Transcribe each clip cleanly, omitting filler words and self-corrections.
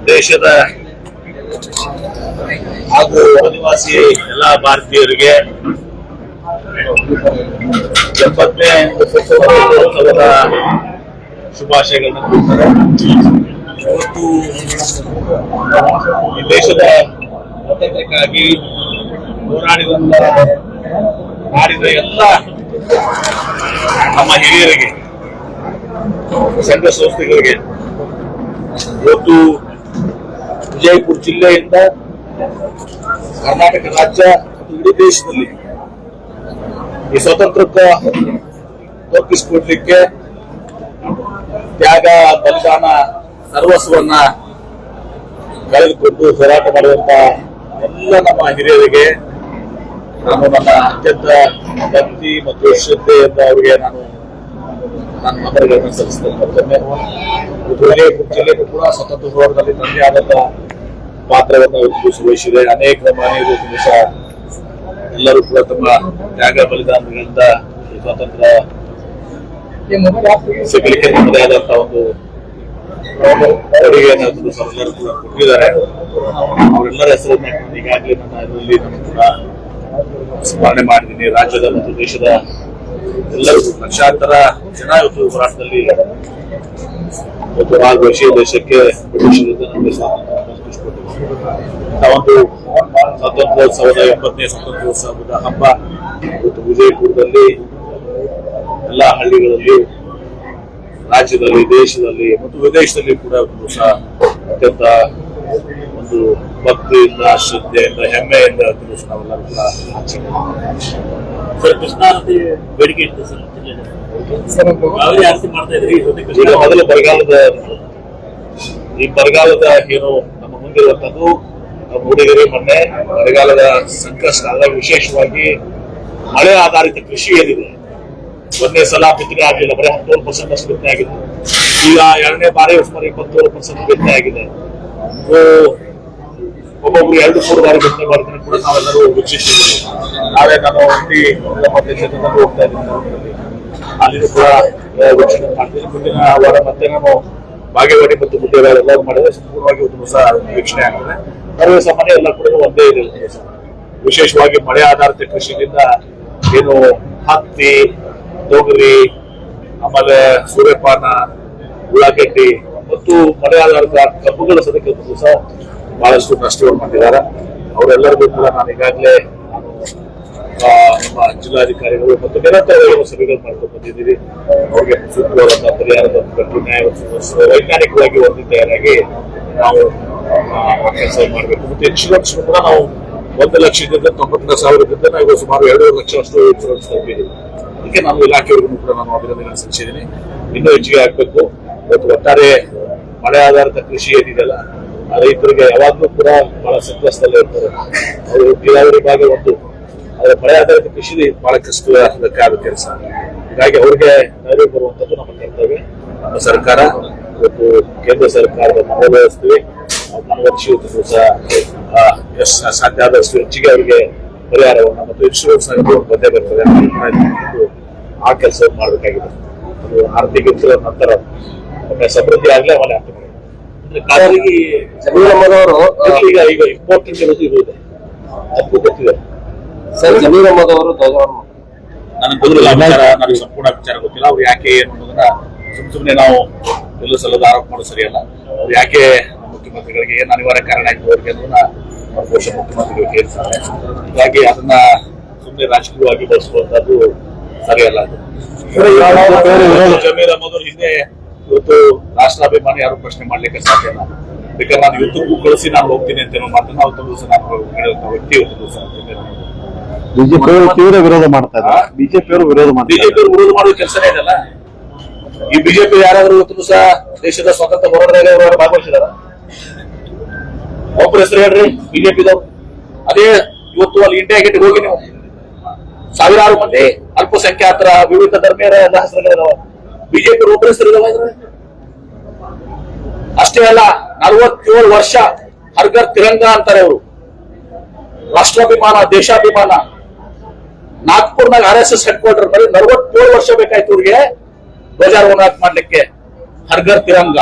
ದೇಶದ ಹಾಗೂ ಆದಿವಾಸಿ ಎಲ್ಲ ಭಾರತೀಯರಿಗೆ 70ನೇ ಹುಟ್ಟುಹಬ್ಬದ ಶುಭಾಶಯಗಳನ್ನು ಕೊಡ್ತಾರೆ. ಇವತ್ತು ಈ ದೇಶದ ಸ್ವಾತಂತ್ರ್ಯಕ್ಕಾಗಿ ಮಾಡಿದ ಎಲ್ಲ ನಮ್ಮ ಹಿರಿಯರಿಗೆ, ಸಂಘ ಸಂಸ್ಥೆಗಳಿಗೆ ಇವತ್ತು ವಿಜಯಪುರ ಜಿಲ್ಲೆಯಿಂದ ಕರ್ನಾಟಕ ರಾಜ್ಯ ಮತ್ತು ಇಡೀ ದೇಶದಲ್ಲಿ ಈ ಸ್ವಾತಂತ್ರ್ಯಕ್ಕೆ ತೋರ್ಪಿಸಿಕೊಡ್ಲಿಕ್ಕೆ ತ್ಯಾಗ, ಬಲಿದಾನ, ಸರ್ವಸ್ವವನ್ನ ಕಳೆದುಕೊಂಡು ಹೋರಾಟ ಮಾಡುವಂತ ಎಲ್ಲ ನಮ್ಮ ಹಿರಿಯರಿಗೆ ನಾನು ನನ್ನ ಅತ್ಯಂತ ಭಕ್ತಿ ಮತ್ತು ಶ್ರದ್ಧೆಯಿಂದ ಅವರಿಗೆ ನಾನು ನನ್ನ ನಮನಗಳನ್ನು ಸಲ್ಲಿಸ್ತೇನೆ. ವಿಜಯಪುರ ಜಿಲ್ಲೆಗೂ ಕೂಡ ಸ್ವಾತಂತ್ರ್ಯ ಹೋರಾಟದಲ್ಲಿ ತನ್ನದೇ ಆದಂತಹ ಪಾತ್ರವನ್ನು ವಹಿಸಿದೆ. ಅನೇಕ ಮನೆಯರು ಸಹ ಎಲ್ಲರೂ ಕೂಡ ತಮ್ಮ ತ್ಯಾಗ ಬಲಿದಾನಗಳಿಂದ ಸ್ವಾತಂತ್ರ್ಯ ಸಿಗಲಿಕ್ಕೆ ತಮ್ಮದೇ ಆದಂತಹ ಒಂದು ಕೊಡುಗೆಯನ್ನು ಎಲ್ಲರೂ ಕೂಡ ಕೊಟ್ಟಿದ್ದಾರೆ. ಅವರೆಲ್ಲರ ಹೆಸರನ್ನ ಈಗಾಗಲೇ ನನ್ನ ಇದರಲ್ಲಿ ನಾನು ಕೂಡ ಸ್ಮರಣೆ ಮಾಡಿದ್ದೀನಿ. ರಾಜ್ಯದ ಮತ್ತು ದೇಶದ ಎಲ್ಲರೂ ಲಕ್ಷಾಂತರ ಜನ ಇವತ್ತು ಹೋರಾಟದಲ್ಲಿ ಭಾಗವಹಿಸಿ ದೇಶಕ್ಕೆ ಬ್ರಿಟಿಷ್ ವಿರುದ್ಧ ನಮಗೆ ಒಂದು ಸ್ವಾತಂತ್ರ್ಯೋತ್ಸವದ 70ನೇ ಸ್ವಾತಂತ್ರ್ಯೋತ್ಸವದ ಹಬ್ಬ ಇವತ್ತು ವಿಜಯಪುರದಲ್ಲಿ ಎಲ್ಲ ಹಳ್ಳಿಗಳಲ್ಲಿ, ರಾಜ್ಯದಲ್ಲಿ, ದೇಶದಲ್ಲಿ ಮತ್ತು ವಿದೇಶದಲ್ಲಿ ಕೂಡ ಸಹ ಅತ್ಯಂತ ಒಂದು ಭಕ್ತಿಯಿಂದ, ಶ್ರದ್ಧೆಯಿಂದ, ಹೆಮ್ಮೆಯಿಂದ ನಾವೆಲ್ಲರೂ ಕೂಡ ಸರ್, ಕೃಷ್ಣಾ ನದಿ ಬೇಡಿಕೆ ಇತ್ತು ಸರ್ ಜಿಲ್ಲೆಯಲ್ಲಿ ಆರತಿ ಮಾಡ್ತಾ ಇದ್ರಿ. ಈಗ ಮೊದಲು ಬರಗಾಲದ ಏನು ನಮ್ಮ ಮುಂದಿರುವಂತದ್ದು ನಮ್ಮ ಹುಡುಗರಿಗೆ ಮೊನ್ನೆ ಬರಗಾಲದ ಸಂಕಷ್ಟ ಆದಾಗ ವಿಶೇಷವಾಗಿ ಮಳೆ ಆಧಾರಿತ ಕೃಷಿ ಏನಿದೆ, ಒಂದೇ ಸಲ ಬಿತ್ತನೆ ಆಗಲಿಲ್ಲ, ಬರೀ 17% ಅಷ್ಟು ಬಿತ್ತನೆ ಆಗಿತ್ತು. ಈಗ ಎರಡನೇ ಬಾರಿ ಸುಮಾರು 27% ಬಿತ್ತನೆ ಆಗಿದೆ. ಒಬ್ಬೊಬ್ರು 2-3 ಬಾರಿ ಬಿತ್ತನೆ ಮಾಡಿದ್ರೆ ಕೂಡ ನಾವೆಲ್ಲರೂ ವೀಕ್ಷಿಸಿದ್ದೀವಿ. ನಾವೇ ನಾನು ಮತ್ತೆ ಕ್ಷೇತ್ರದಲ್ಲಿ ಹೋಗ್ತಾ ಇದ್ದೀನಿ, ಅಲ್ಲಿನೂ ಕೂಡ ವೀಕ್ಷಣೆ ಮಾಡ್ತೀನಿ. ಮುಂದಿನ ವಾರ ಮತ್ತೆ ನಾನು ಬಾಗೇವಾಡಿ ಮತ್ತು ಮುದ್ದೇವಾಡ ಎಲ್ಲರೂ ಮಾಡಿದ್ರೆ ಸಂಪೂರ್ಣವಾಗಿ ಒಂದು ಹೊಸ ವೀಕ್ಷಣೆ ಆಗ್ತದೆ. ಸರ್ವೇ ಸಾಮಾನ್ಯ ಎಲ್ಲ ಕೂಡ ಒಂದೇ ಇದೆ. ವಿಶೇಷವಾಗಿ ಮಳೆ ಆಧಾರಿತ ಕೃಷಿಯಿಂದ ಏನು ಹತ್ತಿ, ತೊಗರಿ, ಆಮೇಲೆ ಸೂರ್ಯಪಾನ, ಉಳ್ಳಾಗಡ್ಡಿ ಮತ್ತು ಮಳೆ ಆಧಾರಿತ ಕಬ್ಬುಗಳ ಸದಕ್ಕೆ ಸಹ ಬಹಳಷ್ಟು ನಷ್ಟವನ್ನು ಮಾಡಿದ್ದಾರೆ. ಅವರೆಲ್ಲರಿಗೂ ಕೂಡ ನಾನು ಈಗಾಗಲೇ ನಮ್ಮ ಜಿಲ್ಲಾಧಿಕಾರಿಗಳು ಮತ್ತು ನಿರಂತರವಾಗಿ ಸಭೆಗಳು ಮಾಡ್ಕೊಂಡು ಬಂದಿದ್ದೀವಿ. ಅವ್ರಿಗೆ ಸೂಕ್ತವಾದಂತಹ ಪರಿಹಾರದ ವೈಜ್ಞಾನಿಕವಾಗಿ ಒಂದು ತಯಾರಾಗಿ ನಾವು ಕೆಲಸ ಮಾಡಬೇಕು. ಮತ್ತು ಇನ್ಶೂರೆನ್ಸ್ ಕೂಡ ನಾವು 1,90,000 ನಾವು ಈಗ ಸುಮಾರು 2.5 ಲಕ್ಷ ಅಷ್ಟು ಇನ್ಶೂರೆನ್ಸ್ ತಲುಪಿದ್ದೀವಿ. ಅದಕ್ಕೆ ನಾನು ಇಲಾಖೆಯವರಿಗೂ ಕೂಡ ನಾನು ಅಭಿನಂದನೆ ಸಲ್ಲಿಸಿದ್ದೀನಿ. ಇನ್ನೂ ಹೆಚ್ಚಿಗೆ ಆಗಬೇಕು. ಇವತ್ತು ಒಟ್ಟಾರೆ ಮಳೆ ಆಧಾರಿತ ಕೃಷಿ ಏನಿದೆಯಲ್ಲ, ರೈತರಿಗೆ ಯಾವಾಗಲೂ ಕೂಡ ಬಹಳ ಸಂಕಷ್ಟದಲ್ಲೇ ಇರ್ತಾರೆ. ಅವರು ನೀರಾವರಿ ಭಾಗ ಒಂದು, ಆದರೆ ಮಳೆ ಆಧಾರಿತ ಕೃಷಿ ಬಹಳ ಕಷ್ಟವಾದ ಕೆಲಸ. ಹೀಗಾಗಿ ಅವ್ರಿಗೆ ನೆರವು ಬರುವಂತದ್ದು ನಮ್ಮ ಕರ್ತವ್ಯ. ನಮ್ಮ ಸರ್ಕಾರ ಇವತ್ತು ಕೇಂದ್ರ ಸರ್ಕಾರದ ಮನವೊಲಿಸ್ತೀವಿ. ಮನವೊಲಿಸುವುದು ಸಹ ಎಷ್ಟು ಸಾಧ್ಯ ಆದಷ್ಟು ಹೆಚ್ಚಿಗೆ ಅವರಿಗೆ ಪರಿಹಾರವನ್ನು ಮತ್ತು ಇನ್ಶೂರೆನ್ಸ್ ಬಂದೇ ಬರ್ತದೆ. ಆ ಕೆಲಸವನ್ನು ಮಾಡಬೇಕಾಗಿದೆ. ಅದು ಆರ್ಥಿಕ ನಂತರ ಸಮೃದ್ಧಿ ಆಗಲೇ ಆಮೇಲೆ ಆಗ್ತದೆ. ಈಗ ಇಂಪಾರ್ಟೆಂಟ್ ಇರೋದು ಇರುವುದೇ ತಪ್ಪು ಗೊತ್ತಿದೆ ಸರ್. ಜಮೀರ್ ಅಹಮದ್ ಅವರು ನನಗೆ ಗೊತ್ತಿಲ್ಲ ವಿಚಾರ, ನನಗೆ ಸಂಪೂರ್ಣ ವಿಚಾರ ಗೊತ್ತಿಲ್ಲ. ಅವ್ರು ಯಾಕೆ ಏನು ಅನ್ನೋದನ್ನ ಸುಮ್ಮನೆ ನಾವು ಎಲ್ಲೂ ಸಲ್ಲದ ಆರೋಪ ಮಾಡೋದು ಸರಿಯಲ್ಲ. ಅವ್ರು ಯಾಕೆ ಮುಖ್ಯಮಂತ್ರಿಗಳಿಗೆ ಏನು ಅನಿವಾರ್ಯ ಕಾರಣ ಆಯ್ತು ಅವ್ರಿಗೆ ಅನ್ನೋದನ್ನ ಬಹುಶಃ ಮುಖ್ಯಮಂತ್ರಿಗಳು ಕೇಳ್ತಾರೆ. ಹೀಗಾಗಿ ಅದನ್ನ ಸುಮ್ಮನೆ ರಾಜಕೀಯವಾಗಿ ಬಳಸುವಂತದ್ದು ಸರಿಯಲ್ಲ. ಜಮೀರ್ ಅಹಮದ್ ಅವ್ರ ಹಿಂದೆ ಇವತ್ತು ರಾಷ್ಟ್ರಾಭಿಮಾನಿ ಯಾರು ಪ್ರಶ್ನೆ ಮಾಡ್ಲಿಕ್ಕೆ ಸಾಧ್ಯ ಇಲ್ಲ. ಬೇಕಾದ್ರೆ ನಾನು ಯುದ್ಧಕ್ಕೂ ಕಳಿಸಿ ನಾನು ಹೋಗ್ತೀನಿ ಅಂತ ಮಾತನ್ನ ಅವತ್ತು ದಿವಸ ನಾನು ಹೇಳುವಂತ ವ್ಯಕ್ತಿ ಇವತ್ತು ದಿವಸ ಬಿಜೆಪಿ ತೀವ್ರ ವಿರೋಧ ಮಾಡ್ತಾ ಇದ್ದಾರೆ. ಬಿಜೆಪಿಯವರು ವಿರೋಧ ಮಾಡುವ ಕೆಲಸನೇ ಇದೆಲ್ಲ. ಈ ಬಿಜೆಪಿ ಯಾರಾದ್ರೂ ಇವತ್ತು ದಿವಸ ದೇಶದ ಸ್ವಾತಂತ್ರ್ಯ ಹೋರಾಟದಲ್ಲಿ ಭಾಗವಹಿಸಿದಾರ? ಒಬ್ಬರ ಹೆಸರು ಹೇಳ್ರಿ ಬಿಜೆಪಿದವ್ರು. ಅದೇ ಇವತ್ತು ಅಲ್ಲಿ ಇಂಡಿಯಾ ಗೇಟ್ಗೆ ಹೋಗಿ ನೀವು ಸಾವಿರಾರು ಮಂದಿ ಅಲ್ಪಸಂಖ್ಯಾತರ ವಿವಿಧ ಧರ್ಮೀಯರ ಎಲ್ಲ ಹೆಸರುಗಳಿದಾವ. ಬಿಜೆಪಿ ಒಬ್ಬರ ಹೆಸರು ಇದಾವ ಇದ್ರೆ ಅಷ್ಟೇ ಅಲ್ಲ. 47 ವರ್ಷ ಹರ್ಗರ್ ತಿರಂಗ ಅಂತಾರೆ ಅವರು. ರಾಷ್ಟ್ರಾಭಿಮಾನ, ದೇಶಾಭಿಮಾನ. ನಾಗ್ಪುರ್ನಾಗ RSS ಹೆಡ್ ಕ್ವಾರ್ಟರ್ ಬರೀ 47 ವರ್ಷ ಬೇಕಾಯ್ತು ಅವ್ರಿಗೆ ಧ್ವಜಾರೋಹಣ ಮಾಡ್ಲಿಕ್ಕೆ. ಹರ್ಗರ್ ತಿರಂಗ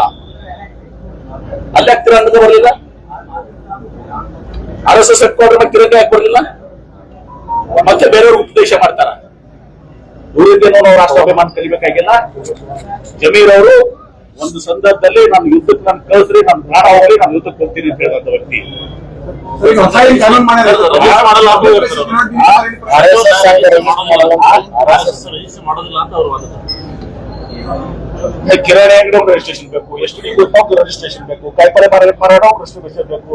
ಅಲ್ಲಿ ಯಾಕೆ ಕಿರಣ್ ಬರಲಿಲ್ಲ? RSS ಹೆಡ್ ಕ್ವಾರ್ಟರ್ ಕಿರಣ್ ಯಾಕೆ ಬರಲಿಲ್ಲ? ಮತ್ತೆ ಬೇರೆಯವ್ರಿಗೆ ಉಪದೇಶ ಮಾಡ್ತಾರ. ಊರಿದ್ದೇನೋ ನಾವು ರಾಷ್ಟ್ರಾಭಿಮಾನ ಕಲಿಬೇಕಾಗಿಲ್ಲ. ಜಮೀರ್ ಅವರು ಒಂದು ಸಂದರ್ಭದಲ್ಲಿ ನಾನು ಯುದ್ಧಕ್ಕೆ ನಾನು ಕಳಿಸ್ರಿ, ನಾನು ಪ್ರಾಣ ಹೋಗ್ಲಿ, ನಾನು ಯುದ್ಧಕ್ಕೆ ಹೋಗ್ತೀನಿ ಅಂತ ಹೇಳಿದಂತ ವ್ಯಕ್ತಿ. ಮಾಡೋದಿಲ್ಲ ಅಂತ ಅವ್ರು ಕಿರಾಣಿ ಅಂಗಡಿ ರಿಜಿಸ್ಟ್ರೇಷನ್ ಬೇಕು, ಎಷ್ಟು ರಿಜಿಸ್ಟ್ರೇಷನ್ ಬೇಕು, ಕಾಯಿಪಲ್ಲೆ ಮಾರಾಟ ರಿಜಿಸ್ಟ್ರೇಷನ್ ಬೇಕು,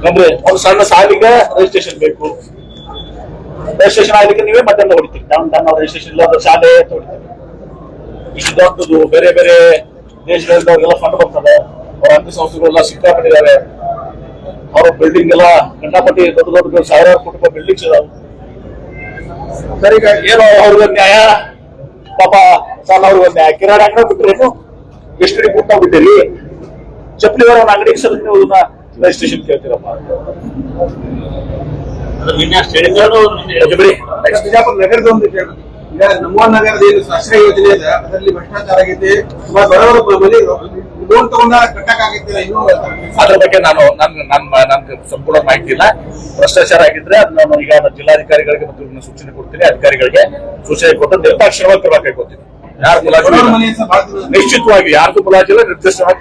ಅಂದ್ರೆ ಒಂದು ಸಣ್ಣ ಸಾಲಿಗೆ ರಿಜಿಸ್ಟ್ರೇಷನ್ ಬೇಕು. ರಿಜಿಸ್ಟ್ರೇಷನ್ ಆಗ್ಲಿಕ್ಕೆ ನೀವೇ ಮಧ್ಯಾಹ್ನ ಹೊಡಿತೀವಿ. ನಾವು ರಿಜಿಸ್ಟ್ರೇಷನ್ ಇಲ್ಲ ಶಾಲೆ ಅಂತ ಹೊಡಿತೀವಿ. ಇಷ್ಟು ದೊಡ್ಡದು ಬೇರೆ ಬೇರೆ ದೇಶಗಳಿಂದ ಫಂಡ್ ಬರ್ತದೆ. ಅವ್ರ ಅಂಗ ಸಂಸ್ಥೆಗಳೆಲ್ಲ ಸಿಕ್ಕಾಪಟ್ಟಿದ್ದಾರೆ. ಅವ್ರ ಬಿಲ್ಡಿಂಗ್ ಎಲ್ಲ ಕಂಡಾಪಟ್ಟಿ ದೊಡ್ಡ ದೊಡ್ಡ ಸಾವಿರಾರು ಕೋಟಿ ರೂಪಾಯಿ ಬಿಲ್ಡಿಂಗ್ಸ್ ಇದಾವೆ. ಸರಿ, ಏನೋ ಅವ್ರಿಗೆ ನ್ಯಾಯ ಪಾಪ ಸಣ್ಣ ಅವ್ರಿಗೆ ನ್ಯಾಯ. ಕಿರಾಣಿ ಅಂಗಡಿ ಬಿಟ್ರೇನು, ಎಷ್ಟು ಬಿಟ್ಟು ಬಿಟ್ಟಿರಿ. ಚಪ್ಪಲಿ ಒಂದು ಅಂಗಡಿಗೆ ಸರ್ ನೀವು ರಿಜಿಸ್ಟ್ರೇಷನ್ ಕೇಳ್ತೀರಪ್ಪ. ಬಿಜಾಪುರ ನಗರದ ಒಂದು ಈಗ ನಮ್ಮ ನಗರದ ಏನು ಆಶ್ರಯ ಯೋಜನೆ ಇದೆ ಅದರಲ್ಲಿ ಭ್ರಷ್ಟಾಚಾರ ಆಗೈತಿ. ಲೋನ್ ತಗೊಂಡ ಕಟ್ಟಕ್ಕಾಗೈತಿಲ್ಲ. ಇನ್ನೂ ಅದ್ರ ಬಗ್ಗೆ ನನ್ಗೆ ಸಂಪೂರ್ಣ ಮಾಹಿತಿ ಇಲ್ಲ. ಭ್ರಷ್ಟಾಚಾರ ಆಗಿದ್ರೆ ಅದು ನಾನು ಈಗ ಜಿಲ್ಲಾಧಿಕಾರಿಗಳಿಗೆ ಮತ್ತು ಸೂಚನೆ ಕೊಡ್ತೀನಿ. ಅಧಿಕಾರಿಗಳಿಗೆ ಸೂಚನೆ ಕೊಟ್ಟು ನಿರ್ದಾಕ್ಷಿಣ್ಯವಾಗಿ ಕ್ರಮ ಕೊಡ್ತೀನಿ. ಯಾರು ಮುಲಾಜಿಲ್ಲ, ನಿಶ್ಚಿತವಾಗಿ ಯಾರ್ದು ಮುಲಾಜಿಲ್ಲ, ನಿರ್ದಿಷ್ಟವಾಗಿ